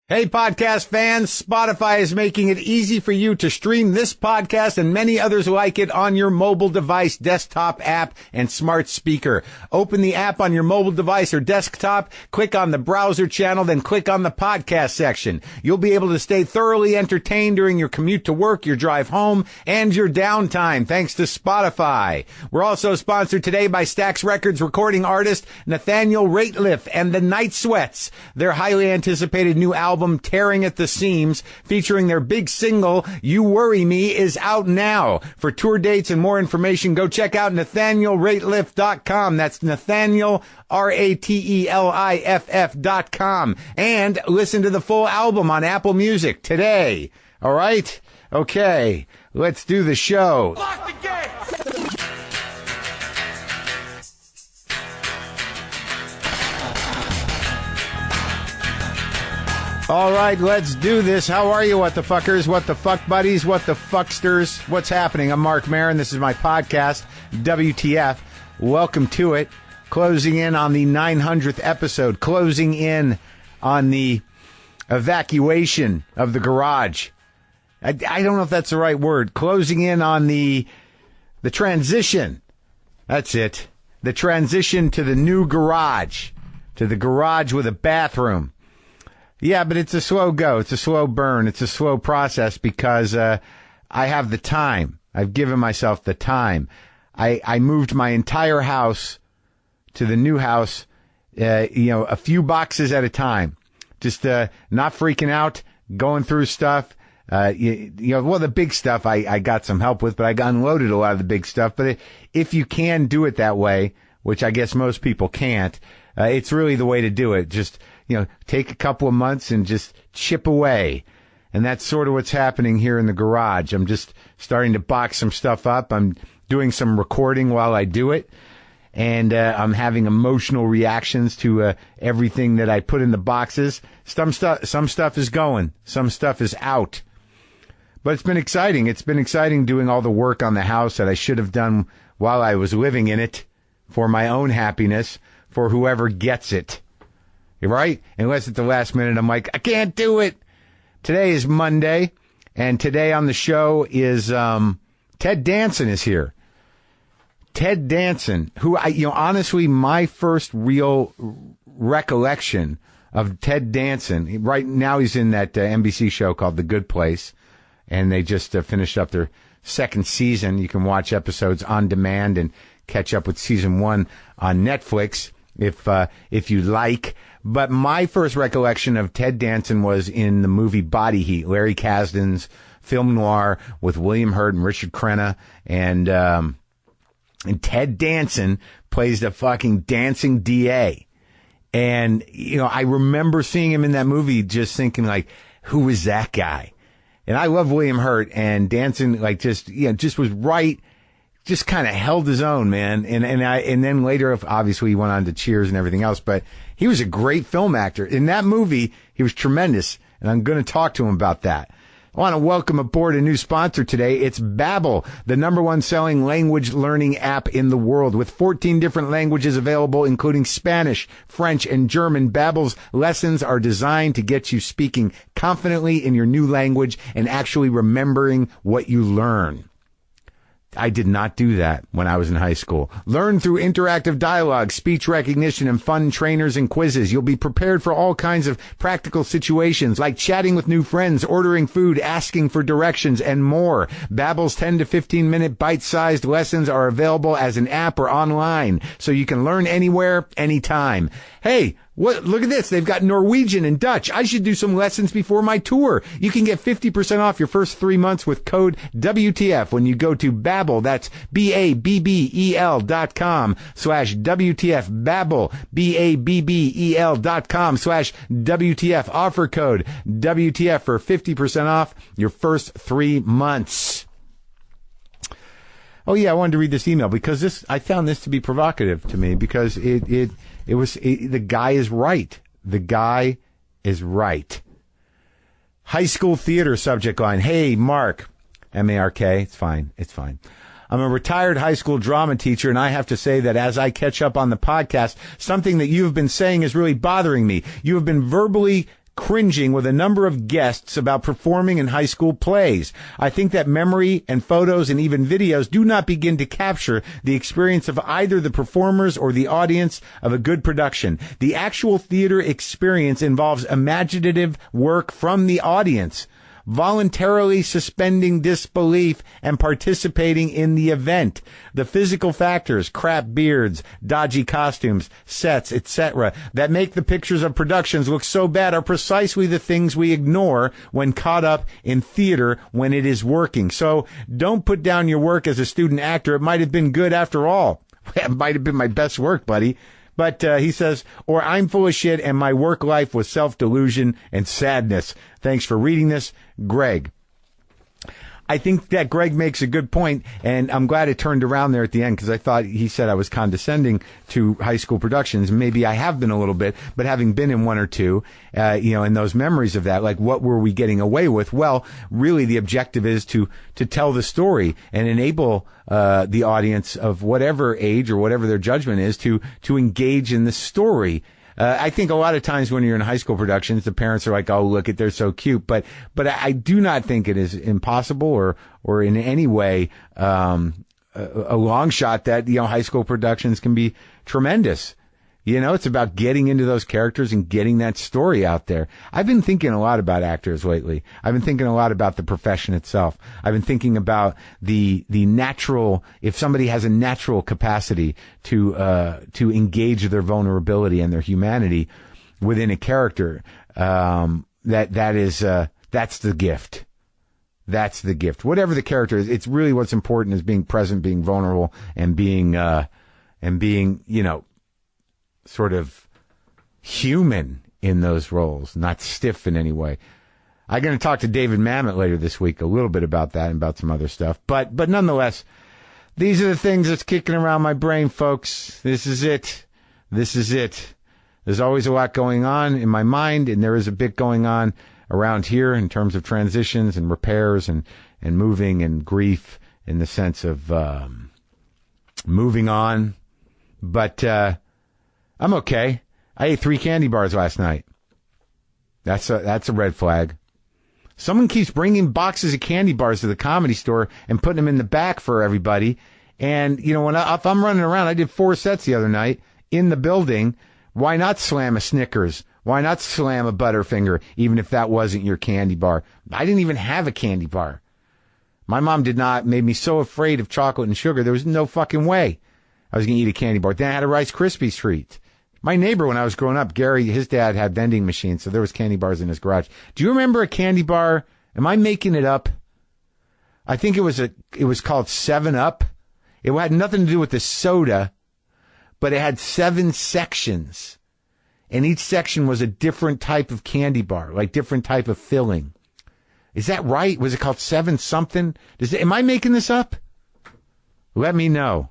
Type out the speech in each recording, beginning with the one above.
Hey, podcast fans, Spotify is making it easy for you to stream this podcast and many others like it on your mobile device, desktop app, and smart speaker. Open the app on your mobile device or desktop, click on the browser channel, then click on the podcast section. You'll be able to stay thoroughly entertained during your commute to work, your drive home, and your downtime, thanks to Spotify. We're also sponsored today by Stax Records recording artist Nathaniel Rateliff and the Night Sweats. Their highly anticipated new album, Tearing at the Seams, featuring their big single, You Worry Me, is out now. For tour dates and more information, go check out NathanielRateliff.com. That's Nathaniel, RATELIFF.com. And listen to the full album on Apple Music today. All right? Okay, let's do the show. Lock the gate! All right, let's do this. How are you, what the fuckers, what the fuck buddies, what the fucksters? What's happening? I'm Marc Maron. This is my podcast, WTF. Welcome to it. Closing in on the 900th episode. Closing in on the evacuation of the garage. I don't know if that's the right word. Closing in on the transition. That's it. The transition to the new garage. To the garage with a bathroom. Yeah, but it's a slow go. It's a slow burn. It's a slow process because I have the time. I've given myself the time. I moved my entire house to the new house, a few boxes at a time. Just not freaking out, going through stuff. The big stuff I got some help with, but I unloaded a lot of the big stuff. But if you can do it that way, which I guess most people can't, it's really the way to do it. Just take a couple of months and just chip away. And that's sort of what's happening here in the garage. I'm just starting to box some stuff up. I'm doing some recording while I do it. And I'm having emotional reactions to everything that I put in the boxes. Some stuff is going. Some stuff is out. But it's been exciting. It's been exciting doing all the work on the house that I should have done while I was living in it for my own happiness, for whoever gets it. Right? Unless at the last minute I'm like, I can't do it. Today is Monday, and today on the show is Ted Danson is here. Ted Danson, who honestly, my first real recollection of Ted Danson, right now he's in that NBC show called The Good Place, and they just finished up their second season. You can watch episodes on demand and catch up with season 1 on Netflix if you like. But my first recollection of Ted Danson was in the movie Body Heat, Larry Kasdan's film noir with William Hurt and Richard Crenna. And Ted Danson plays the fucking dancing DA. And, I remember seeing him in that movie just thinking, like, who is that guy? And I love William Hurt, and Danson, just was right. Just kind of held his own, man. And then later, obviously, he went on to Cheers and everything else. But he was a great film actor. In that movie, he was tremendous. And I'm going to talk to him about that. I want to welcome aboard a new sponsor today. It's Babbel, the #1 selling language learning app in the world. With 14 different languages available, including Spanish, French, and German, Babbel's lessons are designed to get you speaking confidently in your new language and actually remembering what you learn. I did not do that when I was in high school. Learn through interactive dialogue, speech recognition, and fun trainers and quizzes. You'll be prepared for all kinds of practical situations like chatting with new friends, ordering food, asking for directions, and more. Babbel's 10 to 15-minute bite-sized lessons are available as an app or online, so you can learn anywhere, anytime. Hey, look at this. They've got Norwegian and Dutch. I should do some lessons before my tour. You can get 50% off your first 3 months with code WTF when you go to Babbel. That's BABBEL.com/WTF. Babbel, BABBEL.com/WTF. Offer code WTF for 50% off your first 3 months. Oh yeah, I wanted to read this email because I found this to be provocative to me because the guy is right. The guy is right. High school theater subject line. Hey, Mark. M-A-R-K. It's fine. It's fine. I'm a retired high school drama teacher, and I have to say that as I catch up on the podcast, something that you have been saying is really bothering me. You have been verbally cringing with a number of guests about performing in high school plays. I think that memory and photos and even videos do not begin to capture the experience of either the performers or the audience of a good production. The actual theater experience involves imaginative work from the audience, voluntarily suspending disbelief and participating in the event. The physical factors, crap beards, dodgy costumes, sets, etc., that make the pictures of productions look so bad are precisely the things we ignore when caught up in theater when it is working. So don't put down your work as a student actor. It might have been good after all. It might have been my best work, buddy. But he says, or I'm full of shit and my work life was self-delusion and sadness. Thanks for reading this, Greg. I think that Greg makes a good point, and I'm glad it turned around there at the end because I thought he said I was condescending to high school productions. Maybe I have been a little bit, but having been in one or two, and those memories of that, like what were we getting away with? Well, really the objective is to tell the story and enable the audience of whatever age or whatever their judgment is to engage in the story. I think a lot of times when you're in high school productions, the parents are like, "Oh, look they're so cute." But I do not think it is impossible or in any way a long shot that high school productions can be tremendous. It's about getting into those characters and getting that story out there. I've been thinking a lot about actors lately. I've been thinking a lot about the profession itself. I've been thinking about the natural, if somebody has a natural capacity to engage their vulnerability and their humanity within a character, that's the gift. That's the gift. Whatever the character is, it's really what's important is being present, being vulnerable, and being, sort of human in those roles, not stiff in any way. I'm going to talk to David Mamet later this week a little bit about that and about some other stuff. But nonetheless, these are the things that's kicking around my brain, folks. This is it. There's always a lot going on in my mind, and there is a bit going on around here in terms of transitions and repairs and moving and grief in the sense of moving on. But I'm okay. I ate 3 candy bars last night. That's a red flag. Someone keeps bringing boxes of candy bars to the Comedy Store and putting them in the back for everybody. And, if I'm running around, I did 4 sets the other night in the building. Why not slam a Snickers? Why not slam a Butterfinger, even if that wasn't your candy bar? I didn't even have a candy bar. My mom made me so afraid of chocolate and sugar, there was no fucking way I was going to eat a candy bar. Then I had a Rice Krispies treat. My neighbor, when I was growing up, Gary, his dad had vending machines, so there was candy bars in his garage. Do you remember a candy bar? Am I making it up? I think it was called 7-Up. It had nothing to do with the soda, but it had 7 sections. And each section was a different type of candy bar, like different type of filling. Is that right? Was it called 7 something? Am I making this up? Let me know.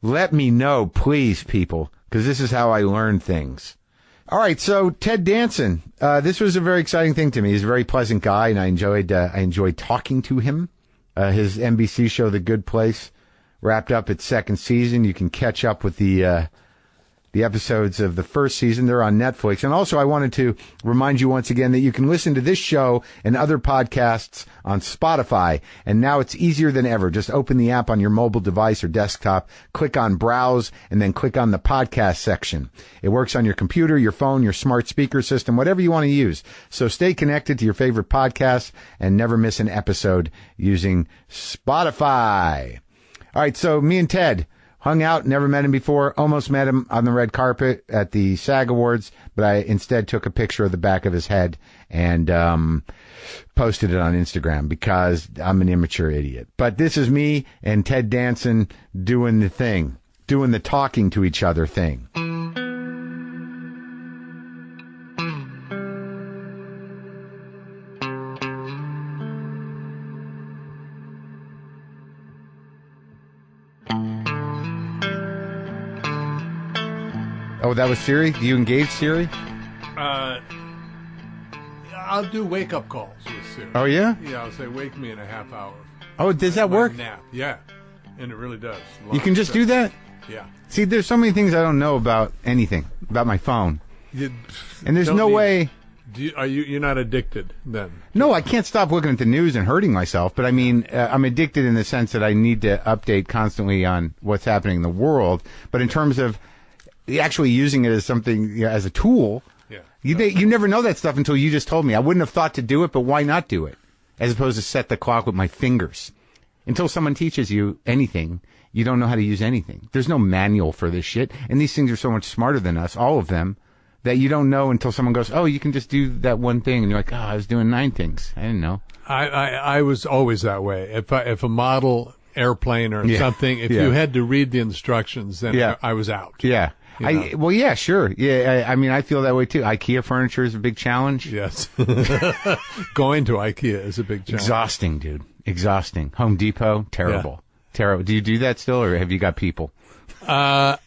Let me know, please, people, because this is how I learn things. All right, so Ted Danson, this was a very exciting thing to me. He's a very pleasant guy, and I enjoyed talking to him. His NBC show, The Good Place, wrapped up its 2nd season. You can catch up with the episodes of the 1st season. They're on Netflix. And also, I wanted to remind you once again that you can listen to this show and other podcasts on Spotify. And now it's easier than ever. Just open the app on your mobile device or desktop, click on Browse, and then click on the podcast section. It works on your computer, your phone, your smart speaker system, whatever you want to use. So stay connected to your favorite podcasts and never miss an episode using Spotify. All right, so me and Ted hung out, never met him before, almost met him on the red carpet at the SAG Awards, but I instead took a picture of the back of his head and posted it on Instagram because I'm an immature idiot. But this is me and Ted Danson doing the thing, doing the talking to each other thing. Oh, that was Siri? Do you engage Siri? I'll do wake-up calls with Siri. Oh, yeah? Yeah, I'll say, wake me in a half hour. Oh, does that work? Nap, yeah. And it really does. You can just do that? Yeah. See, there's so many things I don't know about anything, about my phone. And there's no way... You're not addicted then? No, I can't stop looking at the news and hurting myself. But I mean, I'm addicted in the sense that I need to update constantly on what's happening in the world. But in terms of actually using it as something, as a tool, you never know that stuff until you just told me. I wouldn't have thought to do it, but why not do it? As opposed to set the clock with my fingers. Until someone teaches you anything, you don't know how to use anything. There's no manual for this shit. And these things are so much smarter than us, all of them, that you don't know until someone goes, oh, you can just do that one thing. And you're like, oh, I was doing 9 things. I didn't know. I was always that way. If a model airplane or something, if you had to read the instructions, then I was out. Yeah. Well, yeah, sure. Yeah, I mean, I feel that way too. IKEA furniture is a big challenge. Yes. Going to IKEA is a big challenge. Exhausting, dude. Exhausting. Home Depot, terrible. Terrible. Do you do that still, or have you got people? I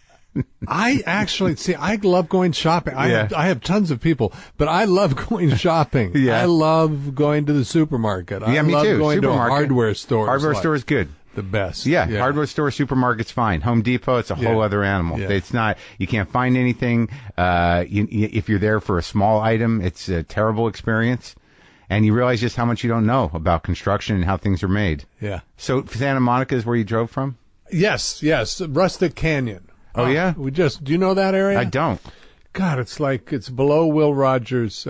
actually, I love going shopping. I have tons of people, but I love going shopping. I love going to the supermarket. Yeah, me love too. Going supermarket. to a hardware store. Hardware store is good. The best. Yeah, hardware store, supermarket's fine. Home Depot, it's a whole other animal. Yeah. It's not, you can't find anything. If you're there for a small item, it's a terrible experience. And you realize just how much you don't know about construction and how things are made. Yeah. So Santa Monica is where you drove from? Yes. Rustic Canyon. Oh, yeah? Do you know that area? I don't. God, it's below Will Rogers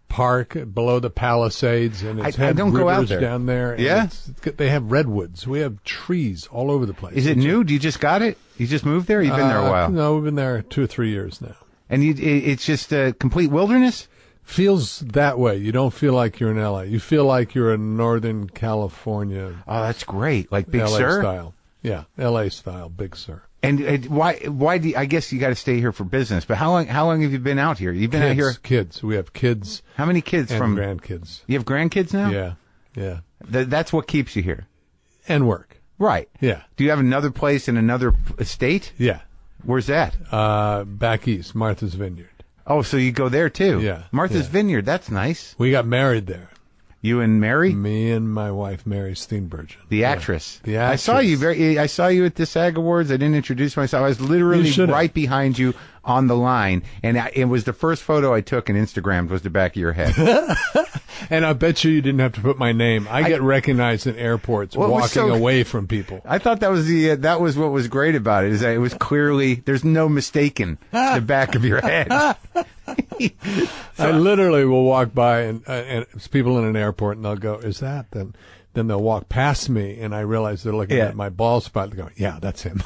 Park, below the Palisades, and it's I don't go out rivers there. down there. And Yeah? they have redwoods. We have trees all over the place. Is it new? Do you just got it? You just moved there? Or you've been there a while? No, we've been there 2 or 3 years now. And it's just a complete wilderness? Feels that way. You don't feel like you're in L.A. You feel like you're in Northern California. Oh, that's great. Like Big LA Sur? style. Yeah, L.A. style, Big Sur. And why do I guess you got to stay here for business? But how long have you been out here? You've been out here. Kids. We have kids. How many kids and grandkids? You have grandkids now? Yeah. That's what keeps you here. And work. Right. Yeah. Do you have another place in another state? Yeah. Where's that? Back east, Martha's Vineyard. Oh, so you go there too? Yeah. Martha's Vineyard. That's nice. We got married there. You and Mary? Me and my wife, Mary Steenburgen. The actress. The actress. I saw you at the SAG Awards. I didn't introduce myself. I was literally right behind you on the line, and it was the first photo I took and Instagrammed was the back of your head. And I bet you didn't have to put my name. I get recognized in airports walking away from people. I thought that was what was great about it, is that it was clearly, there's no mistaking the back of your head. I literally will walk by and it's people in an airport and they'll go, "Is that?" Then they'll walk past me and I realize they're looking at my bald spot. They go, "Yeah, that's him."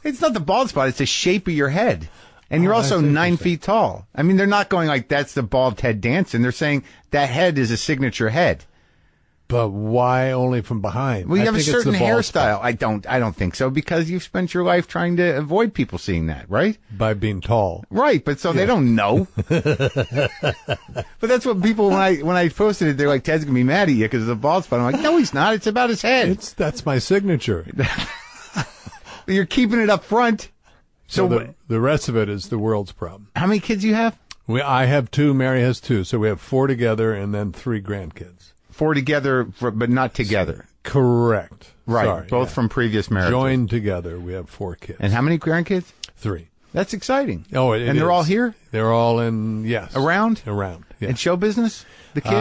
It's not the bald spot; it's the shape of your head. And you're also 9 feet tall. I mean, they're not going like, that's the bald Ted Danson. They're saying that head is a signature head. But why only from behind? Well, you have a certain hairstyle. Spot. I don't think so, because you've spent your life trying to avoid people seeing that, right? By being tall. Right, but so they don't know. But that's what people, when I posted it, they're like, Ted's going to be mad at you because of the bald spot. I'm like, no, he's not. It's about his head. That's my signature. You're keeping it up front. So the rest of it is the world's problem. How many kids do you have? I have 2. Mary has 2. So we have 4 together and then 3 grandkids. 4 together, but not together. Correct. Right. Sorry, Both from previous marriages. Joined together, we have 4 kids. And how many grandkids? 3. That's exciting. Oh, and they're all here? They're all in, yes. Around? Around, yeah. And show business? The kids?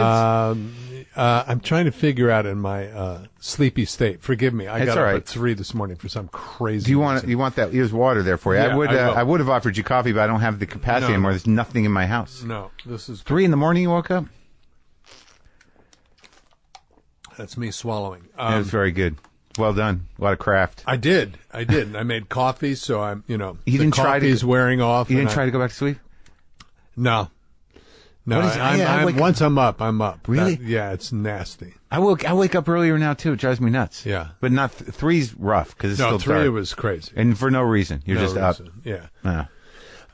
I'm trying to figure out in my sleepy state. Forgive me. I got up at 3 this morning for some crazy Do you reason. want that? Here's water there for you. Yeah, I would have offered you coffee, but I don't have the capacity anymore. There's nothing in my house. No, this is 3 in the morning you woke up? That's me swallowing. That was very good. Well done. A lot of craft. I did. I made coffee, so I'm, You didn't try to, coffee's wearing off. You didn't try to go back to sleep? No. No, What is- once I'm up, I'm up. Really? Yeah, it's nasty. I wake up earlier now too. It drives me nuts. Yeah. But not 3's rough because it's still 3 dark. was crazy. And for no reason. You're just up. Yeah. Yeah.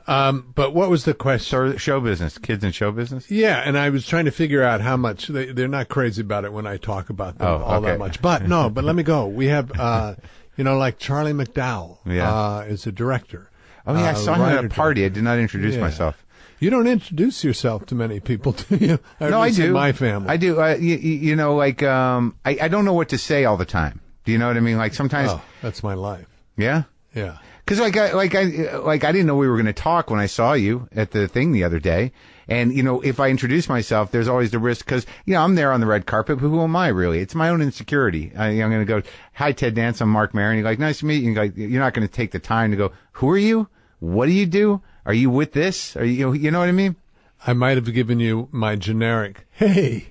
But what was the question? So show business, kids in show business. Yeah, and I was trying to figure out how much they're not crazy about it when I talk about them that much. But no, but let me go. We have, like Charlie McDowell is a director. Oh yeah, I saw him at a party. I did not introduce myself. You don't introduce yourself to many people, do you? No, I do. In my family, I do. I don't know what to say all the time. Do you know what I mean? Like sometimes. Oh, that's my life. Yeah. Yeah. Because I didn't know we were going to talk when I saw you at the thing the other day. And, if I introduce myself, there's always the risk because, I'm there on the red carpet, but who am I really? It's my own insecurity. I'm going to go, hi, Ted Danson, I'm Marc Maron. You're like, nice to meet you. You're not going to take the time to go, who are you? What do you do? Are you with this? Are you know what I mean? I might have given you my generic, hey.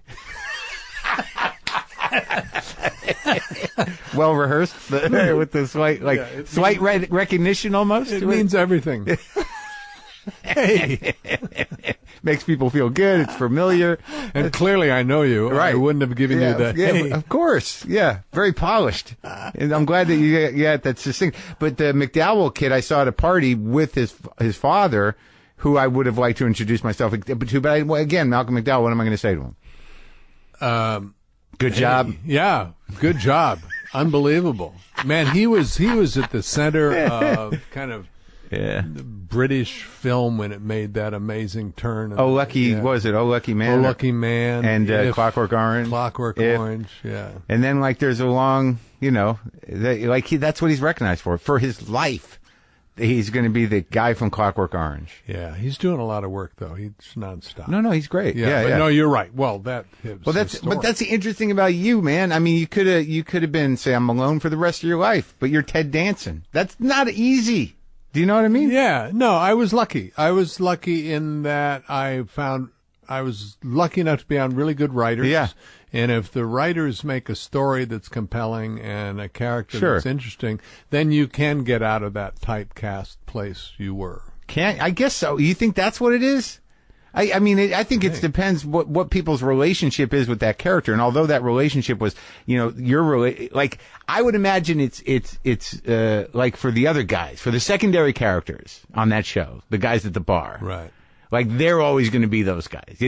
Well rehearsed with the slight recognition almost. It means everything. Hey. Makes people feel good. It's familiar. And clearly I know you. Right. I wouldn't have given you the hey. Of course. Yeah. Very polished. And I'm glad that you got that succinct. But the McDowell kid I saw at a party with his father, who I would have liked to introduce myself to. But again, Malcolm McDowell, what am I going to say to him? Good job. Yeah. Good job. Unbelievable. Man, he was at the center of kind of British film when it made that amazing turn. What was it? Oh, Lucky Man? Oh, Lucky Man. And Clockwork Orange. Orange, yeah. And then, there's a long, that's what he's recognized for his life. He's going to be the guy from Clockwork Orange. Yeah, he's doing a lot of work, though. He's nonstop. No, he's great. Yeah. No, you're right. Well, that's the interesting about you, man. I mean, you could have been, say, I'm Malone for the rest of your life, but you're Ted Danson. That's not easy. Do you know what I mean? Yeah. No, I was lucky. I was lucky in that I was lucky enough to be on really good writers. Yeah. And if the writers make a story that's compelling and a character that's interesting, then you can get out of that typecast place you were. I guess so. You think that's what it is? I mean, I think it depends what people's relationship is with that character. And although that relationship was, I would imagine it's like for the other guys, for the secondary characters on that show, the guys at the bar. Right. They're always going to be those guys.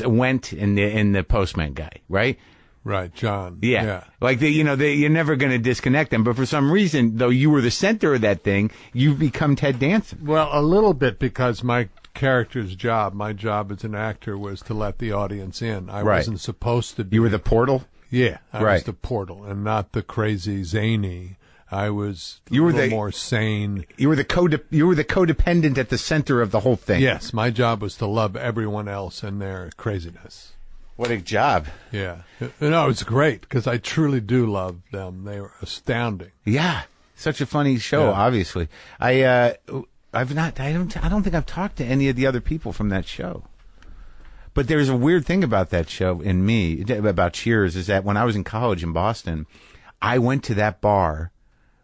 Went and the postman guy, right? Right, John. Yeah. You're never going to disconnect them. But for some reason, though you were the center of that thing, you've become Ted Danson. Well, a little bit because my job as an actor was to let the audience in. I wasn't supposed to be. You were the portal? Yeah, I was the portal and not the crazy zany. I was a little more sane. You were the codependent at the center of the whole thing. Yes, my job was to love everyone else and their craziness. What a job. Yeah. No, it's great because I truly do love them. They were astounding. Yeah. Such a funny show, obviously. I don't think I've talked to any of the other people from that show. But there's a weird thing about that show in me, about Cheers, is that when I was in college in Boston, I went to that bar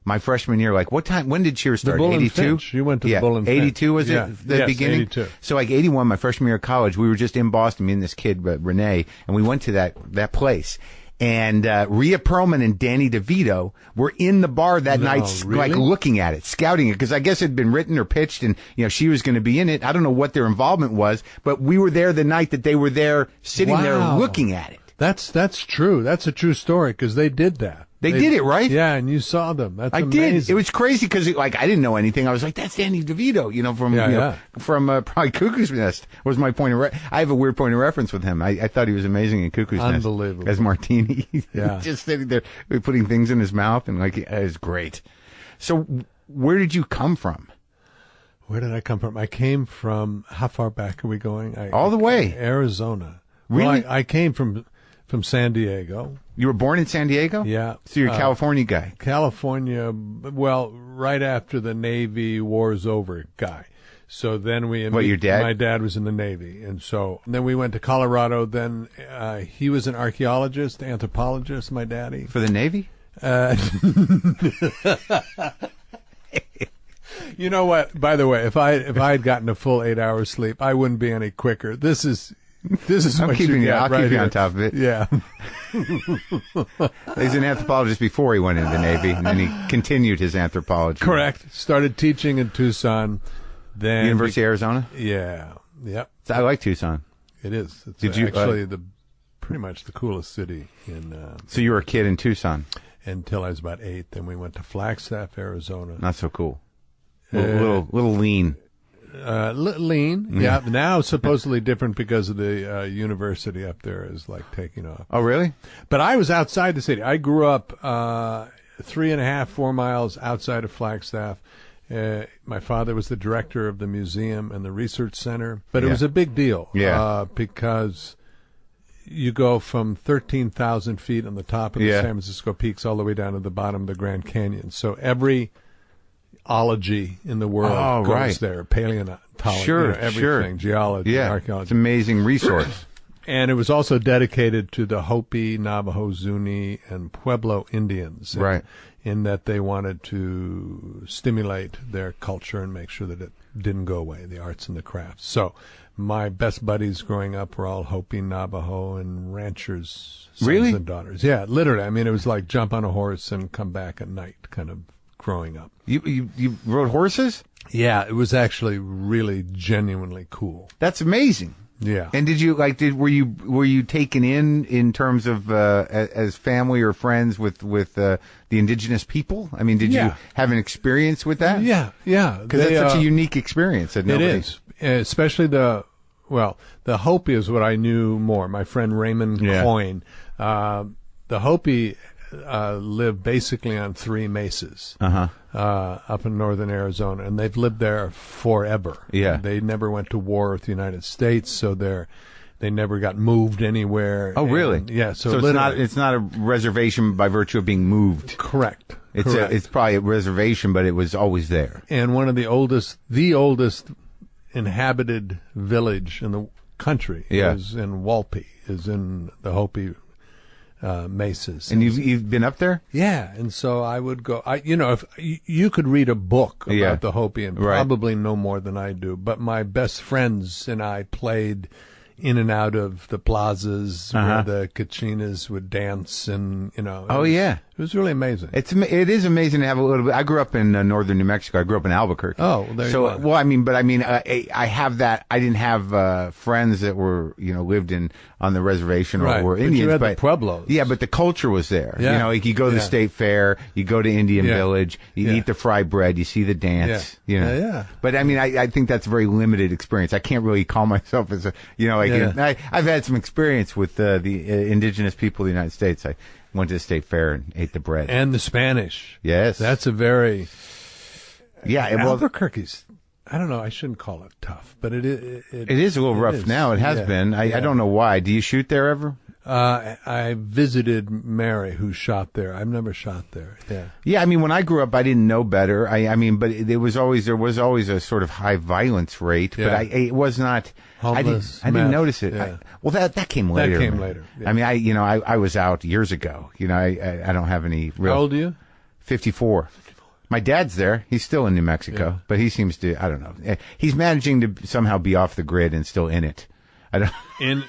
my freshman year. When did Cheers start? 82? You went to the Bull and Finch. 82 was it? The beginning? 82. So 81, my freshman year of college, we were just in Boston, me and this kid, Renee, and we went to that place. And Rhea Perlman and Danny DeVito were in the bar that night, really? Looking at it, scouting it, because I guess it had been written or pitched, and she was going to be in it. I don't know what their involvement was, but we were there the night that they were there, sitting there looking at it. That's true. That's a true story because they did that. They did it, right? Yeah, and you saw them. That's amazing. Did. It was crazy because, I didn't know anything. I was like, that's Danny DeVito, from probably Cuckoo's Nest was my point of I have a weird point of reference with him. I thought he was amazing in Cuckoo's Nest. Unbelievable. As Martini. Yeah. Just sitting there putting things in his mouth, and it was great. So where did you come from? Where did I come from? I came from, how far back are we going? All the way. Arizona. Really? Well, I came from San Diego. You were born in San Diego? Yeah. So you're a California guy. California, well, right after the Navy war's over guy. So then your dad? My dad was in the Navy. And then we went to Colorado. Then he was an archaeologist, anthropologist, my daddy. For the Navy? You know what? By the way, if I had gotten a full 8 hours sleep, I wouldn't be any quicker. This is I'm what keeping you I'll right keep you here. on top of it. Yeah. He's an anthropologist before he went into the Navy, and then he continued his anthropology. Correct. Started teaching in Tucson. Then University of Arizona? Yeah. Yep. I like Tucson. It is. It's Did you, actually pretty much the coolest city in. So you were a kid in Tucson? Until I was about 8. Then we went to Flagstaff, Arizona. Not so cool. Little lean. Lean, yeah. Now supposedly different because of the university up there is taking off. Oh, really? But I was outside the city. I grew up 3.5, 4 miles outside of Flagstaff. My father was the director of the museum and the research center, but it was a big deal because you go from 13,000 feet on the top of the San Francisco peaks all the way down to the bottom of the Grand Canyon. So every ology in the world goes there, paleontology, everything, geology, archaeology. It's an amazing resource. And it was also dedicated to the Hopi, Navajo, Zuni, and Pueblo Indians. In that they wanted to stimulate their culture and make sure that it didn't go away, the arts and the crafts. So my best buddies growing up were all Hopi, Navajo, and ranchers' sons and daughters. Yeah, literally. I mean, it was like jump on a horse and come back at night kind of growing up. You rode horses? Yeah, it was actually really genuinely cool. That's amazing. Yeah. And were you taken in terms of as family or friends with the indigenous people? I mean, did you have an experience with that? Yeah. Because that's such a unique experience. It is, especially the Hopi is what I knew more. My friend Raymond Coyne, the Hopi live basically on 3 mesas up in northern Arizona, and they've lived there forever. Yeah, they never went to war with the United States, so they never got moved anywhere. Oh, really? Yeah. So it's not a reservation by virtue of being moved. Correct. It's probably a reservation, but it was always there. And one of the oldest inhabited village in the country is in Walpi, is in the Hopi mesas. And you've been up there? Yeah, and so I would go. If you could read a book about the Hopi and probably know more than I do, but my best friends and I played in and out of the plazas where the Kachinas would dance, and it was really amazing. It is amazing to have a little bit. I grew up in northern New Mexico. I grew up in Albuquerque. Oh, there you go. Well, I have that. I didn't have friends that were lived on the reservation or were Indians, you had the Pueblos. Yeah, but the culture was there. Yeah. Like you go to the state fair, you go to Indian Village, you eat the fried bread, you see the dance. Yeah. But I think that's a very limited experience. I can't really call myself as I've had some experience with the indigenous people of the United States. I went to the state fair and ate the bread. And the Spanish. Yes. That's a very... Yeah. Albuquerque's, I don't know, I shouldn't call it tough, but it is a little rough now. It has been. I don't know why. Do you shoot there ever? I visited Mary, who shot there. I've never shot there. Yeah. When I grew up, I didn't know better. But there was always a sort of high violence rate. But it was not. Homeless, I didn't notice it. Yeah. That came later. That came later. Yeah. I was out years ago. I don't have any real. How old are you? 54. My dad's there. He's still in New Mexico, but he seems to. I don't know. He's managing to somehow be off the grid and still in it. I don't.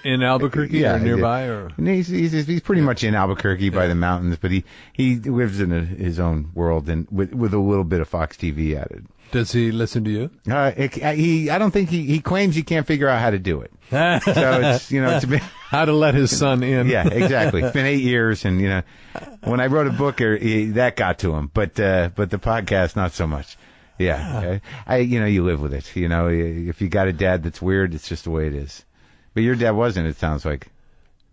In Albuquerque or nearby, or he's pretty much in Albuquerque by the mountains, but he lives in his own world and with a little bit of Fox TV added. Does he listen to you? I don't think he claims he can't figure out how to do it. So it's been how to let his son in. Yeah, exactly. It's been 8 years, and when I wrote a book, that got to him, but the podcast not so much. Yeah, you live with it. If you got a dad that's weird, it's just the way it is. But your dad wasn't. It sounds like.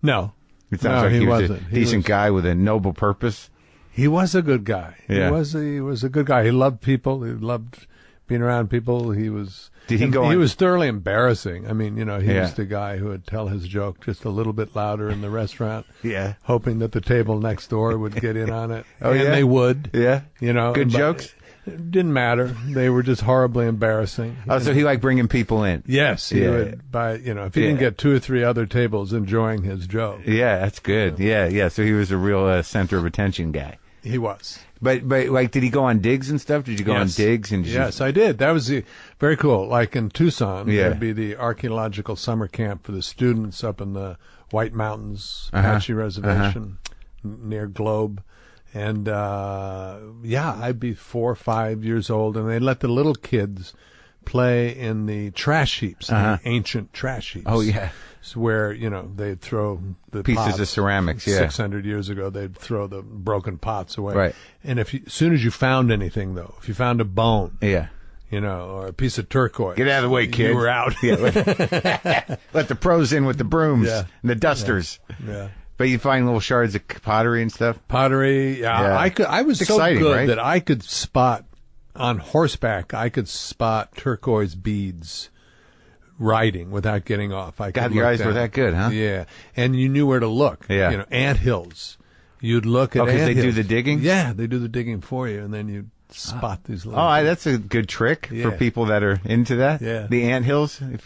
No, it sounds like he was a decent guy with a noble purpose. He was a good guy. Yeah. He was a good guy. He loved people. He loved being around people. He was. Did he go? He was thoroughly embarraing. He was the guy who would tell his joke just a little bit louder in the restaurant. Yeah. Hoping that the table next door would get in on it. Oh, and they would. Yeah. Good jokes. It didn't matter. They were just horribly embarrassing. Oh, so he liked bringing people in. Yes, he would. If he didn't get 2 or 3 other tables enjoying his joke. Yeah, that's good. Yeah. So he was a real center of attention guy. He was. But did he go on digs and stuff? Did you go on digs? Yes, I did. That was very cool. Like in Tucson, there'd be the archaeological summer camp for the students up in the White Mountains, Apache Reservation, near Globe. And, I'd be 4 or 5 years old, and they'd let the little kids play in the trash heaps, the ancient trash heaps. Oh, yeah. It's where, they'd throw the pieces pots. of ceramics, 600 years ago, they'd throw the broken pots away. Right. And as soon as you found anything, though, if you found a bone. Yeah. Or a piece of turquoise. Get out of the way, kids. You were out. Let the pros in with the brooms and the dusters. Yeah. But you find little shards of pottery and stuff? Pottery, yeah. I was it's so exciting, good right? that I could spot, on horseback, I could spot turquoise beads riding without getting off. God, your eyes were that good, huh? Yeah. And you knew where to look. Yeah. You know, anthills. You'd look at because they do anthills. the digging? Yeah, they do the digging for you, and then you spot these little... Oh, that's a good trick for people that are into that. Yeah. The anthills. If